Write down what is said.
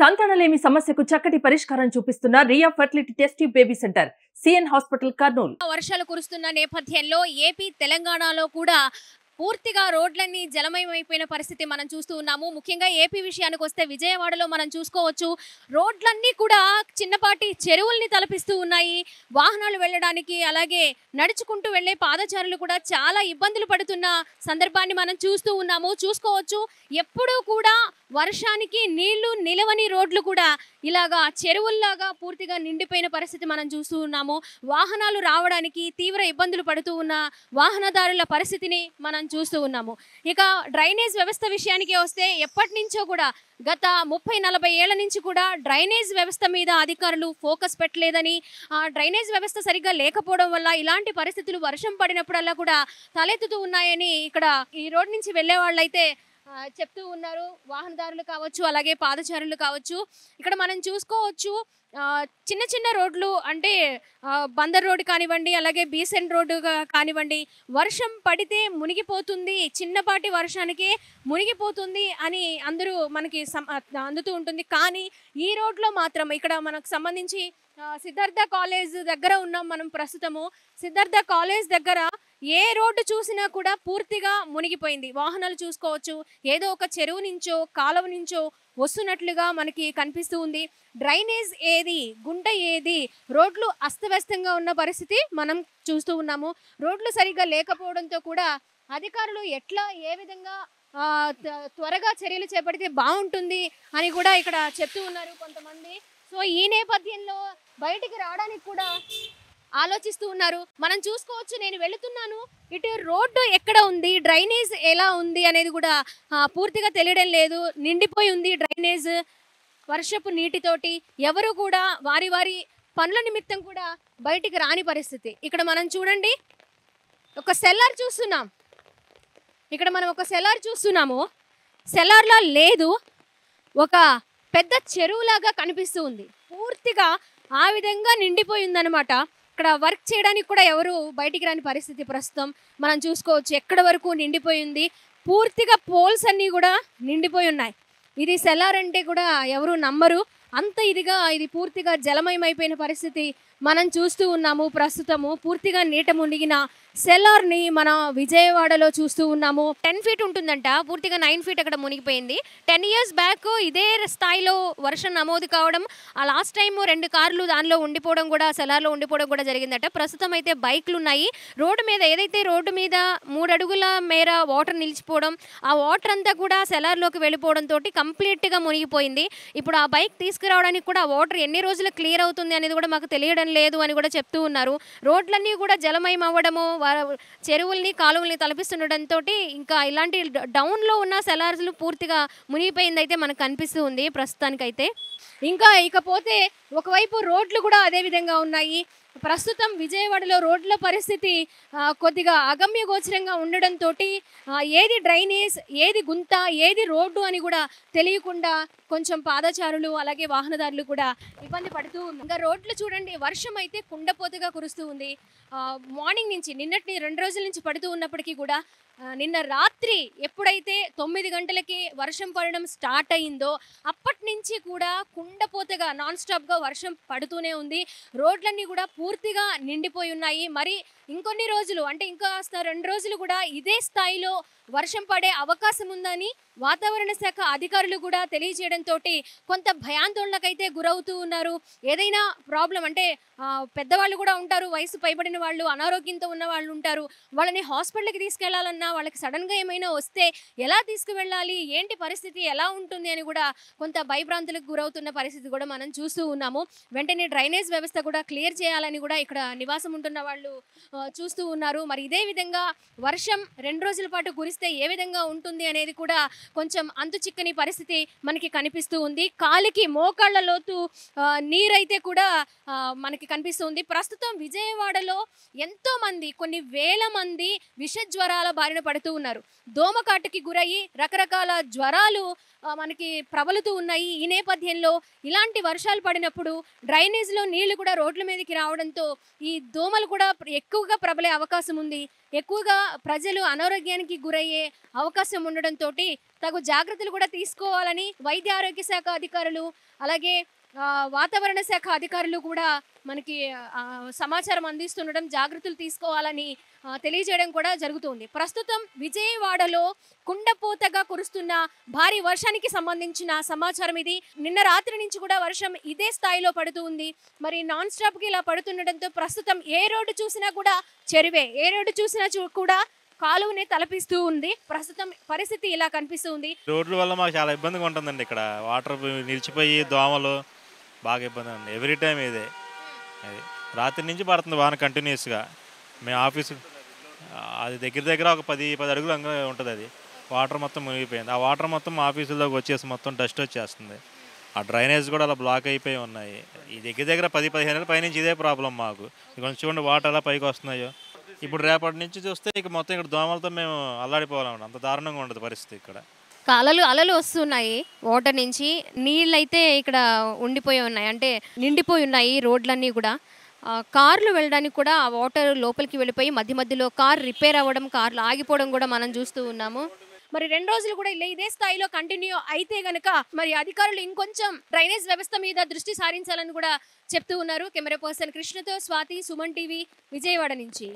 సంతానలేమి సమస్యకు చక్కటి పరిష్కారం చూపిస్తున్న Riya fertility test baby centre CN hospital Kurnool. వర్షాలు కురుస్తున్న నేపథ్యంలో ఏపీ తెలంగాణలో కూడా పూర్తిగా రోడ్లన్నీ జలమయమైపోయిన పరిస్థితి మనం చూస్తూ ఉన్నాము. ముఖ్యంగా ఏపీ విషయానికి వస్తే విజయవాడలో మనం చూసుకోవచ్చు, రోడ్లన్నీ కూడా చిన్నపాటి చెరువుల్ని తలపిస్తూ ఉన్నాయి. వాహనాలు వెళ్ళడానికి అలాగే నడుచుకుంటూ వెళ్లే పాదచారులు కూడా చాలా ఇబ్బందులు పడుతున్న సందర్భాన్ని మనం చూస్తూ ఉన్నాము. చూసుకోవచ్చు, ఎప్పుడూ కూడా వర్షానికి నీళ్లు నిలవని రోడ్లు కూడా ఇలాగా చెరువుల్లాగా పూర్తిగా నిండిపోయిన పరిస్థితి మనం చూస్తూ ఉన్నాము. వాహనాలు రావడానికి తీవ్ర ఇబ్బందులు పడుతూ ఉన్న వాహనదారుల పరిస్థితిని మనం చూస్తూ ఉన్నాము. ఇక డ్రైనేజ్ వ్యవస్థ విషయానికి వస్తే ఎప్పటి నుంచో కూడా గత 30-40 ఏళ్ల నుంచి కూడా డ్రైనేజ్ వ్యవస్థ మీద అధికారులు ఫోకస్ పెట్టలేదని, ఆ డ్రైనేజ్ వ్యవస్థ సరిగ్గా లేకపోవడం వల్ల ఇలాంటి పరిస్థితులు వర్షం పడినప్పుడల్లా కూడా తలెత్తుతూ ఉన్నాయని ఇక్కడ ఈ రోడ్ నుంచి వెళ్లే వాళ్ళైతే చెప్తూ ఉన్నారు. వాహనదారులు కావచ్చు, అలాగే పాదచారులు కావచ్చు. ఇక్కడ మనం చూసుకోవచ్చు, చిన్న చిన్న రోడ్లు అంటే బందర్ రోడ్డు కానివ్వండి, అలాగే బీసెంట్ రోడ్డు కానివ్వండి, వర్షం పడితే మునిగిపోతుంది, చిన్నపాటి వర్షానికే మునిగిపోతుంది అని అందరూ మనకి అందుతూ ఉంటుంది. కానీ ఈ రోడ్లో మాత్రం ఇక్కడ మనకు సంబంధించి సిద్ధార్థ కాలేజ్ దగ్గర ఉన్నాం మనం ప్రస్తుతము. సిద్ధార్థ కాలేజ్ దగ్గర ఏ రోడ్డు చూసినా కూడా పూర్తిగా మునిగిపోయింది. వాహనాలు చూసుకోవచ్చు, ఏదో ఒక చెరువు నుంచో కాలువ నుంచో వస్తున్నట్లుగా మనకి కనిపిస్తూ ఉంది. డ్రైనేజ్ ఏది, గుంట ఏది, రోడ్లు అస్తవ్యస్తంగా ఉన్న పరిస్థితి మనం చూస్తూ ఉన్నాము. రోడ్లు సరిగ్గా లేకపోవడంతో కూడా అధికారులు ఏ విధంగా త్వరగా చర్యలు చేపడితే బాగుంటుంది అని కూడా ఇక్కడ చెప్తూ ఉన్నారు కొంతమంది. సో ఈ నేపథ్యంలో బయటికి రావడానికి కూడా ఆలోచిస్తూ ఉన్నారు. మనం చూసుకోవచ్చు, నేను వెళుతున్నాను, ఇటు రోడ్డు ఎక్కడ ఉంది, డ్రైనేజ్ ఎలా ఉంది అనేది కూడా పూర్తిగా తెలియడం లేదు. నిండిపోయి ఉంది డ్రైనేజ్ వర్షపు నీటితోటి. ఎవరు కూడా వారి వారి పనుల నిమిత్తం కూడా బయటికి రాని పరిస్థితి. ఇక్కడ మనం చూడండి, ఒక సెల్లార్ చూస్తున్నాం. ఇక్కడ మనం ఒక సెల్లార్ చూస్తున్నాము. సెల్లార్లా లేదు, ఒక పెద్ద చెరువులాగా కనిపిస్తూ ఉంది. పూర్తిగా ఆ విధంగా నిండిపోయి ఉందన్నమాట. ఇక్కడ వర్క్ చేయడానికి కూడా ఎవరు బయటికి రాని పరిస్థితి ప్రస్తుతం మనం చూసుకోవచ్చు. ఎక్కడ వరకు నిండిపోయి ఉంది, పూర్తిగా పోల్స్ అన్నీ కూడా నిండిపోయి ఉన్నాయి. ఇది సెల్లార్ అంటే కూడా ఎవరు నమ్మరు, అంత ఇదిగా ఇది పూర్తిగా జలమయమైపోయిన పరిస్థితి మనం చూస్తూ ఉన్నాము. ప్రస్తుతము పూర్తిగా నీట మునిగిన సెల్లార్ని మన విజయవాడలో చూస్తూ ఉన్నాము. 10 feet ఉంటుందంట, పూర్తిగా 9 feet అక్కడ మునిగిపోయింది. 10 years బ్యాక్ ఇదే స్థాయిలో వర్షం నమోదు కావడం, ఆ లాస్ట్ టైం 2 కార్లు దానిలో ఉండిపోవడం కూడా, సెల్లార్లో ఉండిపోవడం కూడా జరిగిందట. ప్రస్తుతం అయితే బైక్లు ఉన్నాయి రోడ్డు మీద. ఏదైతే రోడ్డు మీద 3 అడుగుల మేర వాటర్ నిలిచిపోవడం, ఆ వాటర్ అంతా కూడా సెల్లార్లోకి వెళ్ళిపోవడంతో కంప్లీట్గా మునిగిపోయింది. ఇప్పుడు ఆ బైక్ తీసుకురావడానికి కూడా వాటర్ ఎన్ని రోజులు క్లియర్ అవుతుంది అనేది కూడా మాకు తెలియడం లేదు అని కూడా చెప్తూ ఉన్నారు. రోడ్లన్నీ కూడా జలమయం అవ్వడము, చెరువుల్ని కాలువల్ని తలపిస్తుండటంతో ఇంకా ఇలాంటి డౌన్లో ఉన్న సెల్లార్స్లు పూర్తిగా మునిగిపోయింది అయితే మనకు కనిపిస్తూ ఉంది ప్రస్తుతానికైతే. ఇకపోతే ఒకవైపు రోడ్లు కూడా అదే విధంగా ఉన్నాయి. ప్రస్తుతం విజయవాడలో రోడ్ల పరిస్థితి కొద్దిగా అగమ్య గోచరంగా ఉండడంతో ఏది డ్రైనేజ్, ఏది గుంత, ఏది రోడ్డు అని కూడా తెలియకుండా కొంచెం పాదచారులు అలాగే వాహనదారులు కూడా ఇబ్బంది పడుతూ ఉన్నారు. ఇంకా రోడ్లు చూడండి, వర్షం అయితే కుండపోతగా కురుస్తూ ఉంది. మార్నింగ్ నుంచి, నిన్నటి 2 రోజుల నుంచి పడుతూ ఉన్నప్పటికీ కూడా నిన్న రాత్రి ఎప్పుడైతే 9 గంటలకి వర్షం పడడం స్టార్ట్ అయిందో అప్పటి నుంచి కూడా కుండపోతగా నాన్ స్టాప్గా వర్షం పడుతూనే ఉంది. రోడ్లన్నీ కూడా పూర్తిగా నిండిపోయి ఉన్నాయి. మరి ఇంకొన్ని రోజులు అంటే ఇంకా 2 రోజులు కూడా ఇదే స్థాయిలో వర్షం పడే అవకాశం ఉందని వాతావరణ శాఖ అధికారులు కూడా తెలియజేయడంతో కొంత భయాందోళనకైతే గురవుతూ ఉన్నారు. ఏదైనా ప్రాబ్లం అంటే పెద్దవాళ్ళు కూడా ఉంటారు, వయసు పైబడిన వాళ్ళు, అనారోగ్యంతో ఉన్న వాళ్ళు ఉంటారు. వాళ్ళని హాస్పిటల్కి తీసుకెళ్లాలన్నా, వాళ్ళకి సడన్గా ఏమైనా వస్తే ఎలా తీసుకువెళ్ళాలి, ఏంటి పరిస్థితి ఎలా ఉంటుంది అని కూడా కొంత భయభ్రాంతులకు గురవుతున్న పరిస్థితి కూడా మనం చూస్తూ ఉన్నాము. వెంటనే డ్రైనేజ్ వ్యవస్థ కూడా క్లియర్ చేయాలని కూడా ఇక్కడ నివాసం ఉంటున్న వాళ్ళు చూస్తూ ఉన్నారు. మరి ఇదే విధంగా వర్షం 2 రోజుల పాటు కురిస్తే ఏ విధంగా ఉంటుంది అనేది కూడా కొంచెం అంతు చిక్కని పరిస్థితి మనకి కనిపిస్తూ ఉంది. కాలికి మోకాళ్ళ లోతు నీరైతే కూడా మనకి కనిపిస్తుంది. ప్రస్తుతం విజయవాడలో ఎంతో మంది, కొన్ని వేల మంది విష జ్వరాల బారిన పడుతూ ఉన్నారు. దోమకాటుకి గురయ్యి రకరకాల జ్వరాలు మనకి ప్రబలుతూ ఉన్నాయి. ఈ నేపథ్యంలో ఇలాంటి వర్షాలు పడినప్పుడు డ్రైనేజ్లో నీళ్లు కూడా రోడ్ల మీదకి రావడంతో ఈ దోమలు కూడా ఎక్కువగా ప్రబలే అవకాశం ఉంది. ఎక్కువగా ప్రజలు అనారోగ్యానికి గురయ్యే అవకాశం ఉండడంతో తగు జాగ్రత్తలు కూడా తీసుకోవాలని వైద్య ఆరోగ్య శాఖ అధికారులు అలాగే వాతావరణ శాఖ అధికారులు కూడా మనకి సమాచారం అందిస్తుండడం, జాగ్రత్తలు తీసుకోవాలని తెలియజేయడం కూడా జరుగుతుంది. ప్రస్తుతం విజయవాడలో కుండపోతగా కురుస్తున్న భారీ వర్షానికి సంబంధించిన సమాచారం ఇది. నిన్న రాత్రి నుంచి కూడా వర్షం ఇదే స్థాయిలో పడుతూ ఉంది. మరి నాన్ స్టాప్కి ఇలా పడుతుండటంతో ప్రస్తుతం ఏ రోడ్డు చూసినా కూడా చెరువే, ఏ రోడ్డు చూసినా కూడా కాలువనే తలపిస్తూ ఉంది. ప్రస్తుతం పరిస్థితి ఇలా కనిపిస్తూ ఉంది. రోడ్ల వల్ల మాకు చాలా ఇబ్బందిగా ఉంటుందండి. ఇక్కడ వాటర్ నిలిచిపోయి దోమలు బాగా ఇబ్బంది ఉంది. ఎవ్రీ టైం ఇదే, అది రాత్రి నుంచి పడుతుంది వాన కంటిన్యూస్గా. మేము ఆఫీసు అది దగ్గర ఒక 10 అడుగులు ఉంటుంది. అది వాటర్ మొత్తం మునిగిపోయింది. ఆ వాటర్ మొత్తం ఆఫీసుల్లోకి వచ్చేసి మొత్తం డస్ట్ వచ్చేస్తుంది. ఆ డ్రైనేజ్ కూడా అలా బ్లాక్ అయిపోయి ఉన్నాయి. ఈ దగ్గర 10-15 ఏళ్ళ పైనుంచి ఇదే ప్రాబ్లం మాకు. కొంచెం చూడండి వాటర్ ఎలా పైకి వస్తున్నాయో. ఇప్పుడు రేపటి నుంచి చూస్తే ఇక మొత్తం ఇక్కడ దోమలతో మేము అల్లాడిపోవాలన్నమాట. అంత దారుణంగా ఉండదు పరిస్థితి ఇక్కడ. అలలు వస్తున్నాయి వాటర్ నుంచి. నీళ్ళైతే ఇక్కడ ఉండిపోయి ఉన్నాయి, అంటే నిండిపోయి ఉన్నాయి రోడ్లన్నీ కూడా. కార్లు వెళ్ళడానికి కూడా ఆ వాటర్ లోపలికి వెళ్ళిపోయి మధ్యలో కార్ రిపేర్ అవ్వడం, కార్లు ఆగిపోవడం కూడా మనం చూస్తూ ఉన్నాము. మరి 2 రోజులు కూడా ఇదే స్థాయిలో కంటిన్యూ అయితే గనక మరి అధికారులు ఇంకొంచెం డ్రైనేజ్ వ్యవస్థ మీద దృష్టి సారించాలని కూడా చెప్తూ ఉన్నారు. కెమెరా పర్సన్ కృష్ణతో స్వాతి, సుమన్ టీవీ, విజయవాడ నుంచి.